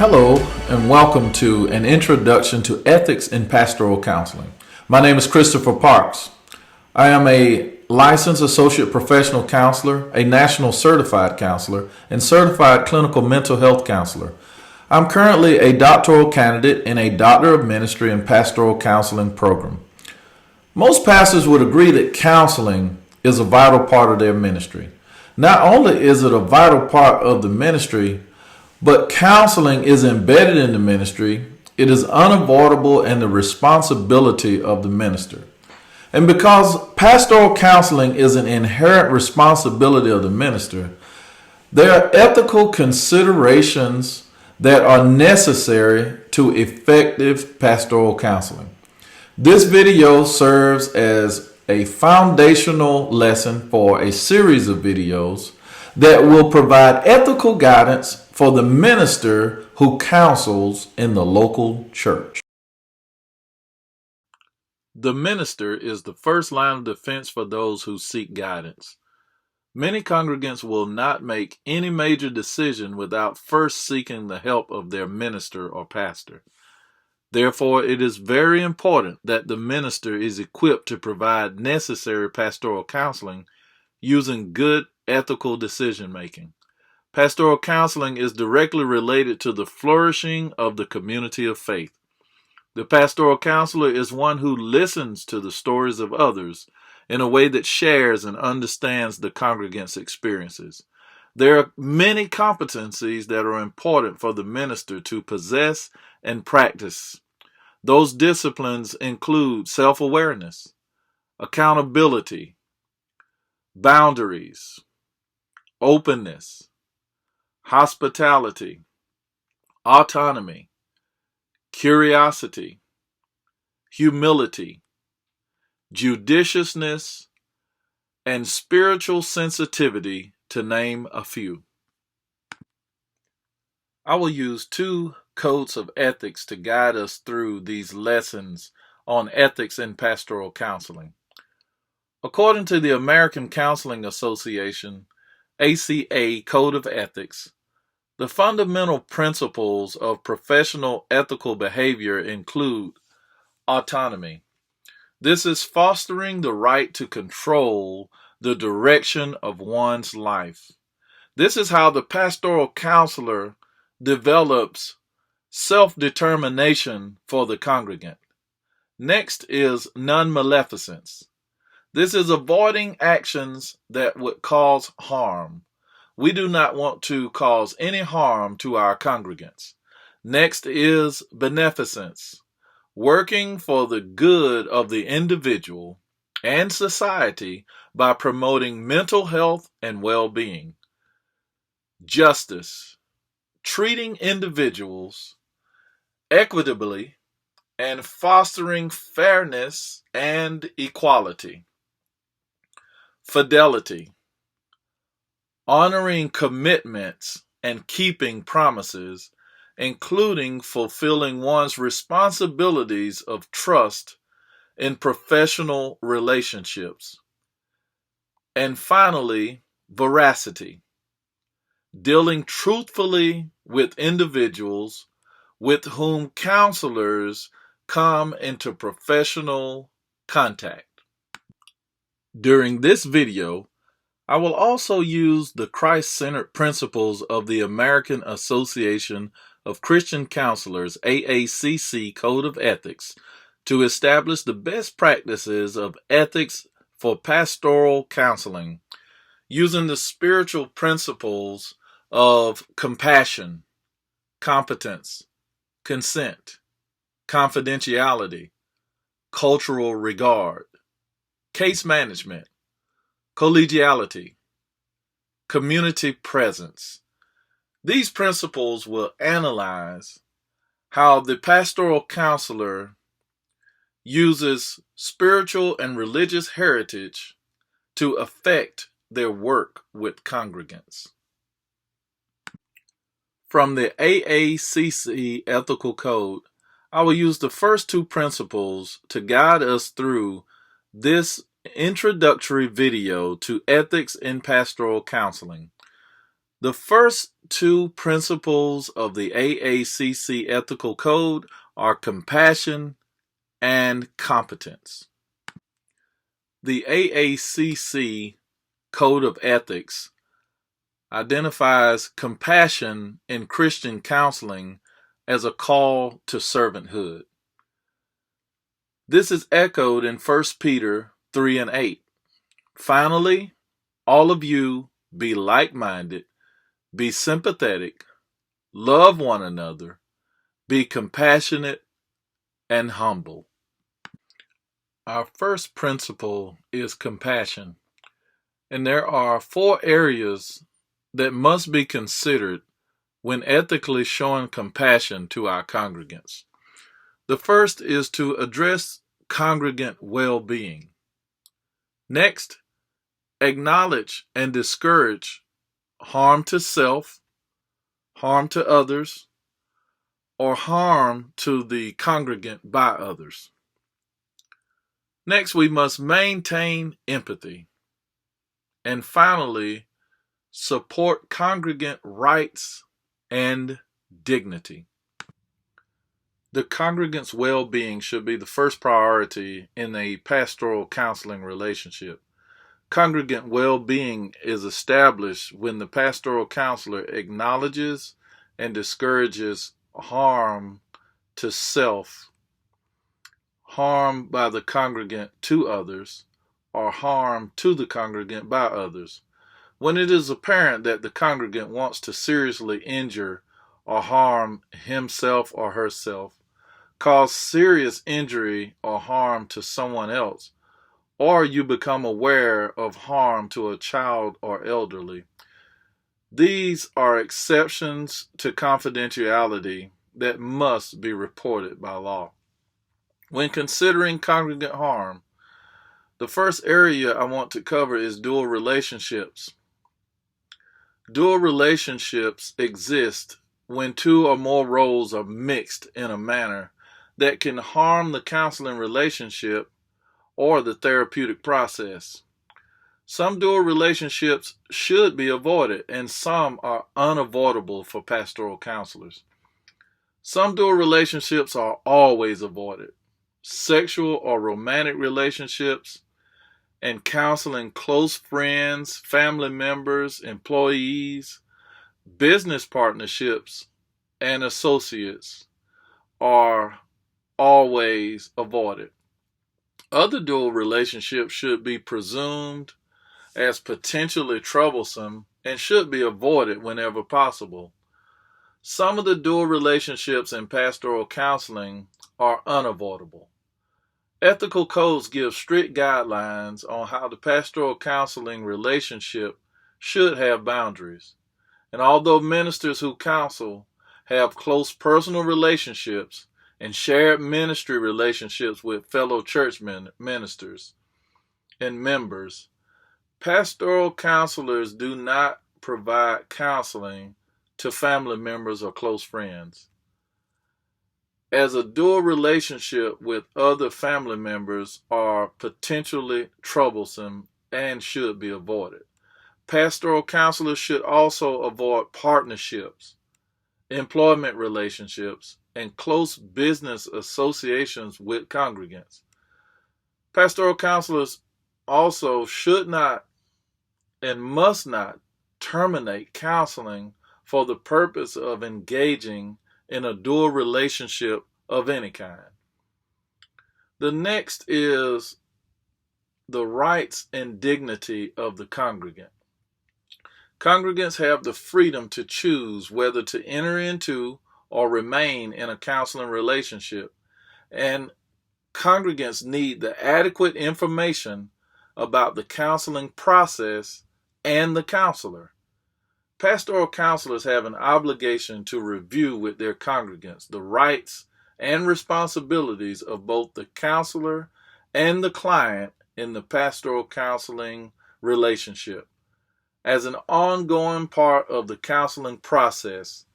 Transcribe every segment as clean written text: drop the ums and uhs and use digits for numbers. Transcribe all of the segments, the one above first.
Hello, and welcome to an introduction to ethics in pastoral counseling. My name is Christopher Parks. I am a licensed associate professional counselor, a national certified counselor, and certified clinical mental health counselor. I'm currently a doctoral candidate in a Doctor of Ministry and Pastoral Counseling program. Most pastors would agree that counseling is a vital part of their ministry. Not only is it a vital part of the ministry, but counseling is embedded in the ministry. It is unavoidable and the responsibility of the minister. And because pastoral counseling is an inherent responsibility of the minister, there are ethical considerations that are necessary to effective pastoral counseling. This video serves as a foundational lesson for a series of videos that will provide ethical guidance for the minister who counsels in the local church. The minister is the first line of defense for those who seek guidance. Many congregants will not make any major decision without first seeking the help of their minister or pastor. Therefore, it is very important that the minister is equipped to provide necessary pastoral counseling using good ethical decision making. Pastoral counseling is directly related to the flourishing of the community of faith. The pastoral counselor is one who listens to the stories of others in a way that shares and understands the congregant's experiences. There are many competencies that are important for the minister to possess and practice. Those disciplines include self-awareness, accountability, boundaries, openness, hospitality, autonomy, curiosity, humility, judiciousness, and spiritual sensitivity, to name a few. I will use 2 codes of ethics to guide us through these lessons on ethics in pastoral counseling. According to the American Counseling Association, ACA Code of Ethics, the fundamental principles of professional ethical behavior include autonomy. This is fostering the right to control the direction of one's life. This is how the pastoral counselor develops self-determination for the congregant. Next is non-maleficence. This is avoiding actions that would cause harm. We do not want to cause any harm to our congregants. Next is beneficence, working for the good of the individual and society by promoting mental health and well-being. Justice, treating individuals equitably and fostering fairness and equality. Fidelity, honoring commitments and keeping promises, including fulfilling one's responsibilities of trust in professional relationships. And finally, veracity, dealing truthfully with individuals with whom counselors come into professional contact. During this video, I will also use the Christ-centered principles of the American Association of Christian Counselors, AACC Code of Ethics, to establish the best practices of ethics for pastoral counseling, using the spiritual principles of compassion, competence, consent, confidentiality, cultural regard, case management, collegiality, community presence. These principles will analyze how the pastoral counselor uses spiritual and religious heritage to affect their work with congregants. From the AACC Ethical Code, I will use the first 2 principles to guide us through this introductory video to ethics in pastoral counseling. The first two principles of the AACC Ethical Code are compassion and competence. The AACC Code of Ethics identifies compassion in Christian counseling as a call to servanthood. This is echoed in 1 Peter 3 and 8. Finally, all of you be like-minded, be sympathetic, love one another, be compassionate and humble. Our first principle is compassion, and there are 4 areas that must be considered when ethically showing compassion to our congregants. The first is to address congregant well-being. Next, acknowledge and discourage harm to self, harm to others, or harm to the congregant by others. Next, we must maintain empathy. And finally, support congregant rights and dignity. The congregant's well-being should be the first priority in a pastoral counseling relationship. Congregant well-being is established when the pastoral counselor acknowledges and discourages harm to self, harm by the congregant to others, or harm to the congregant by others. When it is apparent that the congregant wants to seriously injure or harm himself or herself, cause serious injury or harm to someone else, or you become aware of harm to a child or elderly, these are exceptions to confidentiality that must be reported by law. When considering congregant harm, the first area I want to cover is dual relationships. Dual relationships exist when 2 or more roles are mixed in a manner that can harm the counseling relationship or the therapeutic process. Some dual relationships should be avoided, and some are unavoidable for pastoral counselors. Some dual relationships are always avoided. Sexual or romantic relationships and counseling close friends, family members, employees, business partnerships, and associates are always avoided. Other dual relationships should be presumed as potentially troublesome and should be avoided whenever possible. Some of the dual relationships in pastoral counseling are unavoidable. Ethical codes give strict guidelines on how the pastoral counseling relationship should have boundaries. And although ministers who counsel have close personal relationships and shared ministry relationships with fellow church ministers and members, pastoral counselors do not provide counseling to family members or close friends. As a dual relationship with other family members are potentially troublesome and should be avoided. Pastoral counselors should also avoid partnerships, employment relationships, and close business associations with congregants. Pastoral counselors also should not and must not terminate counseling for the purpose of engaging in a dual relationship of any kind. The next is the rights and dignity of the congregant. Congregants have the freedom to choose whether to enter into or remain in a counseling relationship, and congregants need the adequate information about the counseling process and the counselor. Pastoral counselors have an obligation to review with their congregants the rights and responsibilities of both the counselor and the client in the pastoral counseling relationship. As an ongoing part of the counseling process,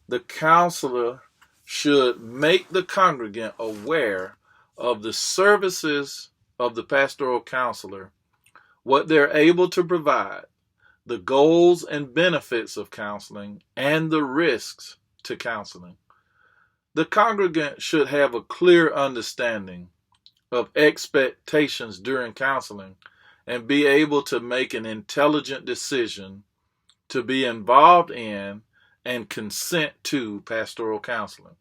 the counselor should make the congregant aware of the services of the pastoral counselor, what they're able to provide, the goals and benefits of counseling, and the risks to counseling. The congregant should have a clear understanding of expectations during counseling and be able to make an intelligent decision to be involved in and consent to pastoral counseling.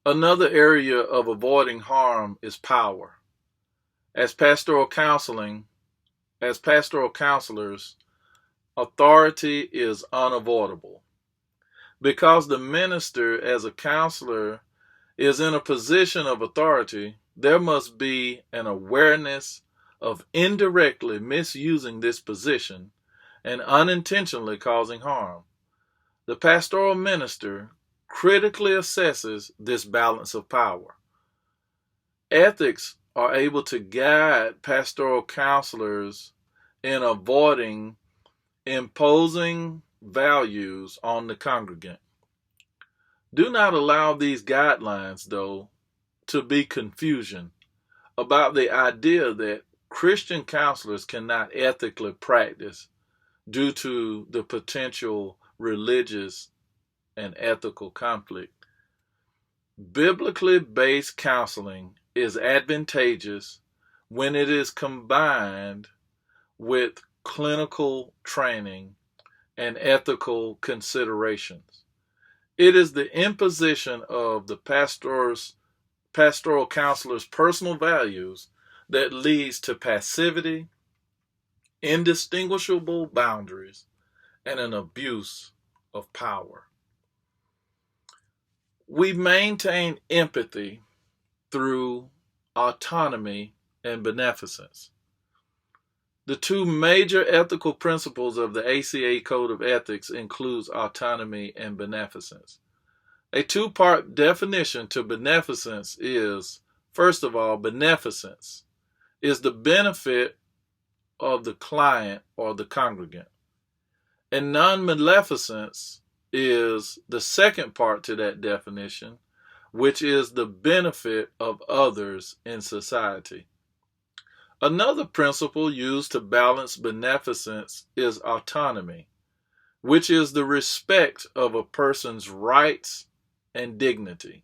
Another area of avoiding harm is power. As pastoral counselors, authority is unavoidable. Because the minister, as a counselor, is in a position of authority, there must be an awareness of indirectly misusing this position and unintentionally causing harm. The pastoral minister critically assesses this balance of power. Ethics are able to guide pastoral counselors in avoiding imposing values on the congregant. Do not allow these guidelines, though, to be confusion about the idea that Christian counselors cannot ethically practice due to the potential religious and ethical conflict. Biblically based counseling is advantageous when it is combined with clinical training and ethical considerations. It is the imposition of the pastoral counselor's personal values that leads to passivity, indistinguishable boundaries, and an abuse of power. We maintain empathy through autonomy and beneficence. The two major ethical principles of the ACA Code of Ethics includes autonomy and beneficence. A two-part definition to beneficence is, first of all, beneficence is the benefit of the client or the congregant. And non-maleficence is the second part to that definition, which is the benefit of others in society. Another principle used to balance beneficence is autonomy, which is the respect of a person's rights and dignity.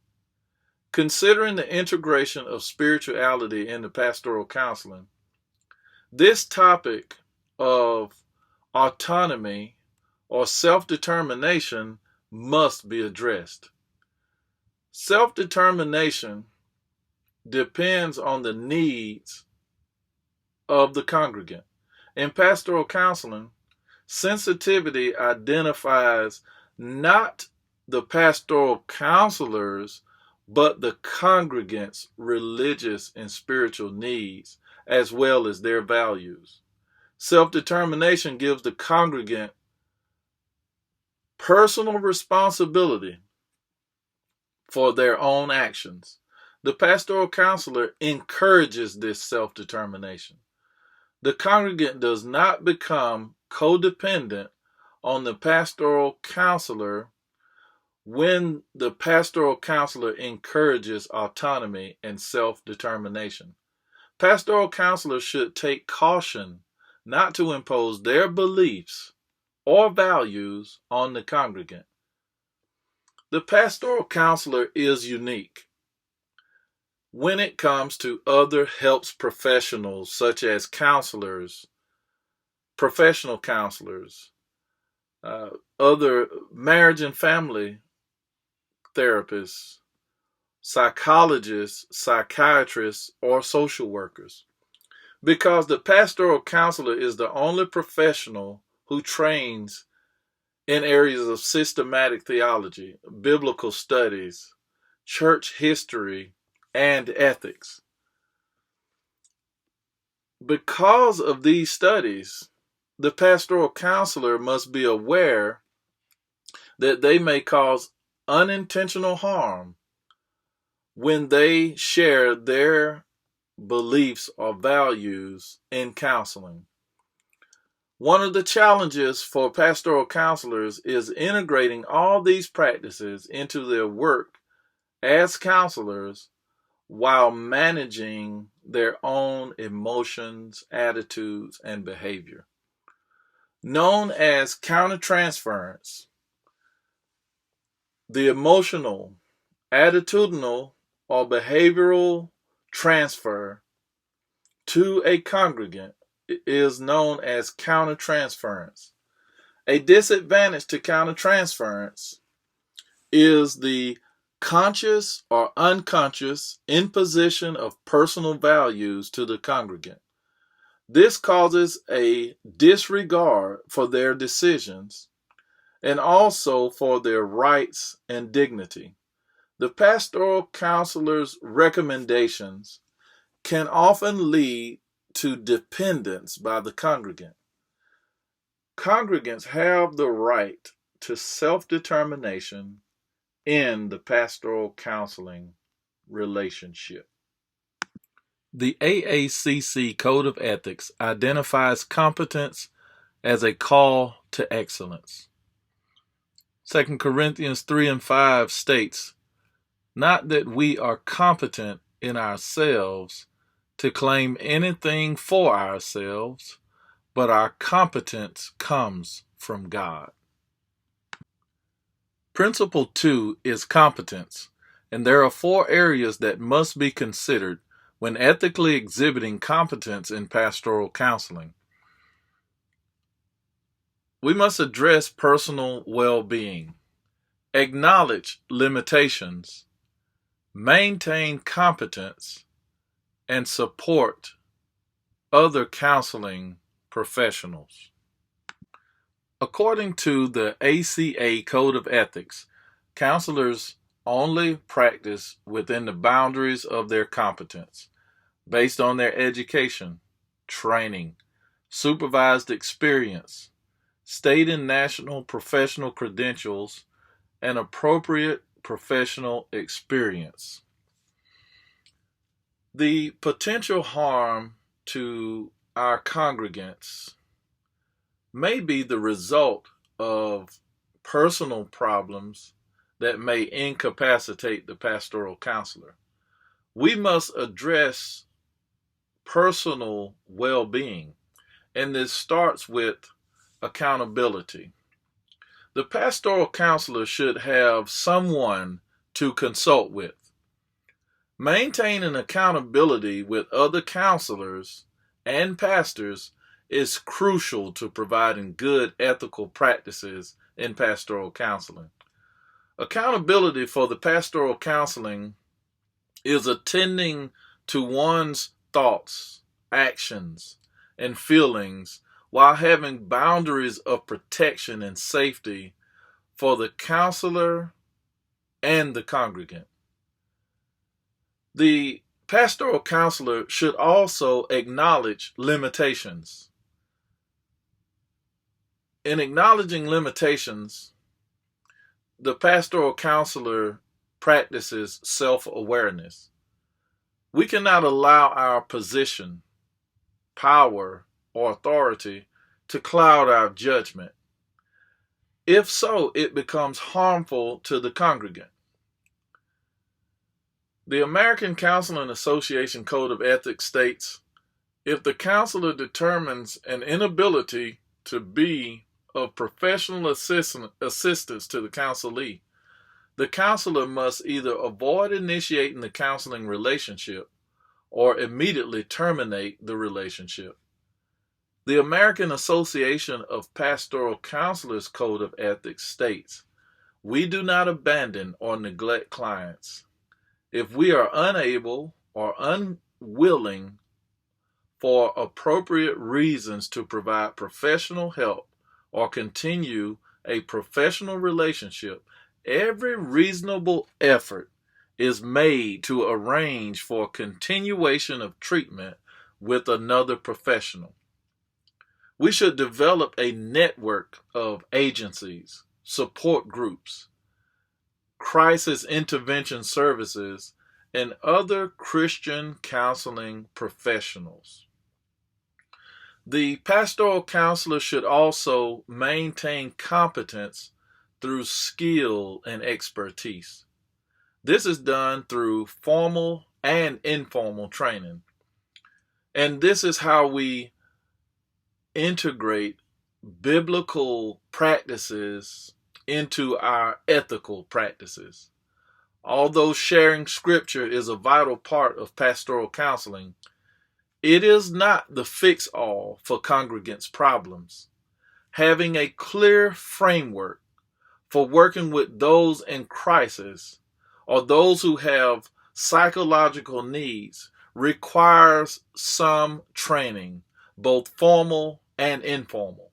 Considering the integration of spirituality into pastoral counseling, this topic of autonomy or self-determination must be addressed. Self-determination depends on the needs of the congregant. In pastoral counseling, sensitivity identifies not the pastoral counselors, but the congregant's religious and spiritual needs, as well as their values. Self-determination gives the congregant personal responsibility for their own actions. The pastoral counselor encourages this self-determination. The congregant does not become codependent on the pastoral counselor when the pastoral counselor encourages autonomy and self-determination. Pastoral counselors should take caution not to impose their beliefs or values on the congregant. The pastoral counselor is unique when it comes to other helps professionals such as counselors, professional counselors, other marriage and family therapists, psychologists, psychiatrists, or social workers. Because the pastoral counselor is the only professional who trains in areas of systematic theology, biblical studies, church history, and ethics. Because of these studies, the pastoral counselor must be aware that they may cause unintentional harm when they share their beliefs or values in counseling. One of the challenges for pastoral counselors is integrating all these practices into their work as counselors while managing their own emotions, attitudes, and behavior. known as countertransference. The emotional, attitudinal, or behavioral transfer to a congregant is known as countertransference. A disadvantage to countertransference is the conscious or unconscious imposition of personal values to the congregant. This causes a disregard for their decisions and also for their rights and dignity. The pastoral counselor's recommendations can often lead to dependence by the congregant. Congregants have the right to self-determination in the pastoral counseling relationship. The AACC Code of Ethics identifies competence as a call to excellence. 2 Corinthians 3 and 5 states, "Not that we are competent in ourselves to claim anything for ourselves, but our competence comes from God." Principle 2 is competence, and there are 4 areas that must be considered when ethically exhibiting competence in pastoral counseling. We must address personal well-being, acknowledge limitations, maintain competence, and support other counseling professionals. According to the ACA Code of Ethics, counselors only practice within the boundaries of their competence, based on their education, training, supervised experience, state and national professional credentials, and appropriate professional experience. The potential harm to our congregants may be the result of personal problems that may incapacitate the pastoral counselor. We must address personal well-being, and this starts with accountability. The pastoral counselor should have someone to consult with. Maintaining accountability with other counselors and pastors is crucial to providing good ethical practices in pastoral counseling. Accountability for the pastoral counseling is attending to one's thoughts, actions, and feelings while having boundaries of protection and safety for the counselor and the congregant. The pastoral counselor should also acknowledge limitations. In acknowledging limitations, the pastoral counselor practices self-awareness. We cannot allow our position, power, or authority to cloud our judgment. If so, it becomes harmful to the congregant. The American Counseling Association Code of Ethics states, if the counselor determines an inability to be of professional assistance to the counselee, the counselor must either avoid initiating the counseling relationship or immediately terminate the relationship. The American Association of Pastoral Counselors Code of Ethics states, we do not abandon or neglect clients. If we are unable or unwilling for appropriate reasons to provide professional help or continue a professional relationship, every reasonable effort is made to arrange for continuation of treatment with another professional. We should develop a network of agencies, support groups, crisis intervention services, and other Christian counseling professionals. The pastoral counselor should also maintain competence through skill and expertise. This is done through formal and informal training. And this is how we integrate biblical practices into our ethical practices. Although sharing scripture is a vital part of pastoral counseling, it is not the fix-all for congregants' problems. Having a clear framework for working with those in crisis or those who have psychological needs requires some training, both formal and informal.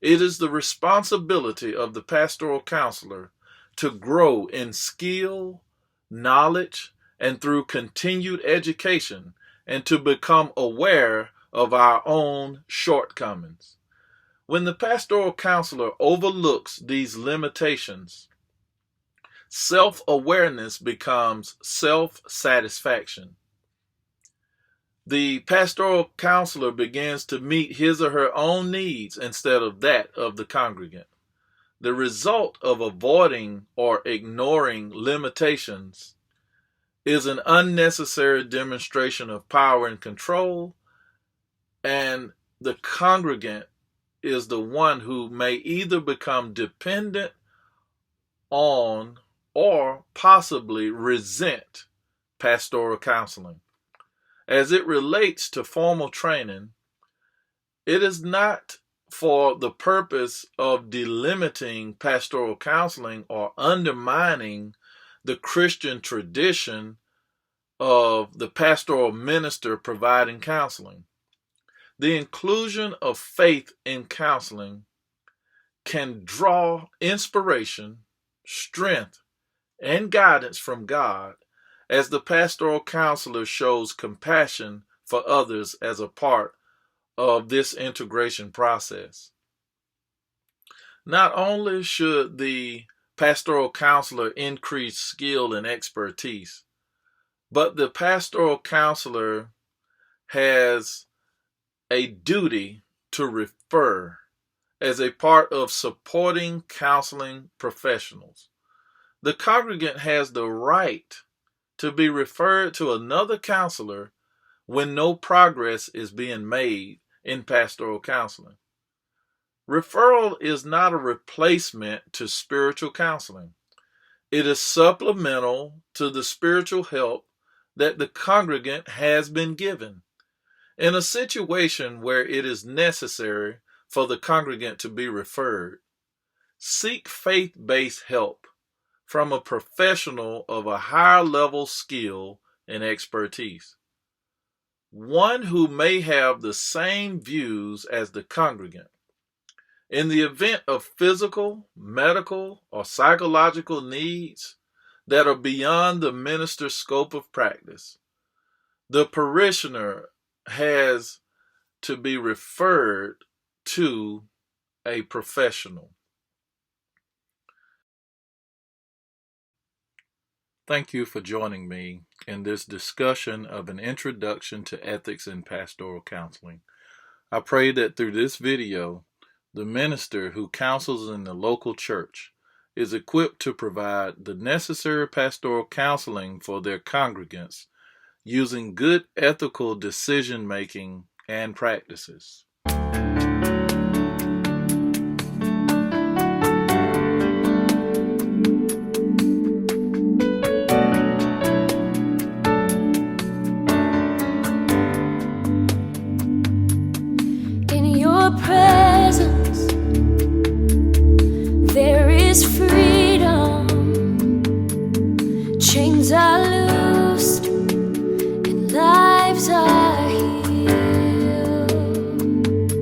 It is the responsibility of the pastoral counselor to grow in skill, knowledge, and through continued education, and to become aware of our own shortcomings. When the pastoral counselor overlooks these limitations, self-awareness becomes self-satisfaction. The pastoral counselor begins to meet his or her own needs instead of that of the congregant. The result of avoiding or ignoring limitations is an unnecessary demonstration of power and control, and the congregant is the one who may either become dependent on or possibly resent pastoral counseling. As it relates to formal training, it is not for the purpose of delimiting pastoral counseling or undermining the Christian tradition of the pastoral minister providing counseling. The inclusion of faith in counseling can draw inspiration, strength, and guidance from God as the pastoral counselor shows compassion for others as a part of this integration process. Not only should the pastoral counselor increase skill and expertise, but the pastoral counselor has a duty to refer as a part of supporting counseling professionals. The congregant has the right to be referred to another counselor when no progress is being made in pastoral counseling. Referral is not a replacement to spiritual counseling. It is supplemental to the spiritual help that the congregant has been given. In a situation where it is necessary for the congregant to be referred, seek faith-based help from a professional of a higher level skill and expertise. One who may have the same views as the congregant. In the event of physical, medical, or psychological needs that are beyond the minister's scope of practice, the parishioner has to be referred to a professional. Thank you for joining me in this discussion of an introduction to ethics in pastoral counseling. I pray that through this video, the minister who counsels in the local church is equipped to provide the necessary pastoral counseling for their congregants using good ethical decision-making and practices.